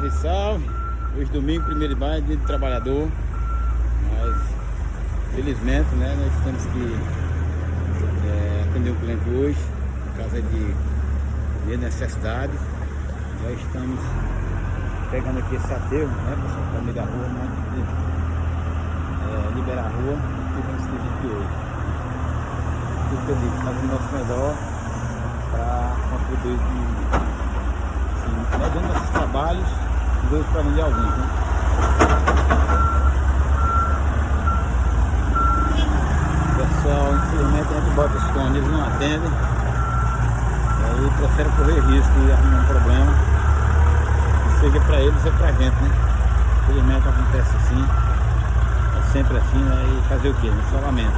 Salve, salve! Hoje domingo, 1º de maio, dia do trabalhador. Mas, felizmente, né, nós temos que atender um cliente hoje, por causa de necessidades. Já estamos pegando aqui esse aterro, né, para meio da rua, né, liberar a rua e vamos seguir aqui hoje. Tudo que eu digo, fazendo o nosso melhor para contribuir mediante nossos trabalhos, Deus para mim de alguns, né? Pessoal, infelizmente a gente bota os fones, eles não atendem, e aí prefere correr risco de arrumar um problema, seja para eles ou para a gente, né? Infelizmente acontece assim, é sempre assim, né? E fazer o que? Só lamento.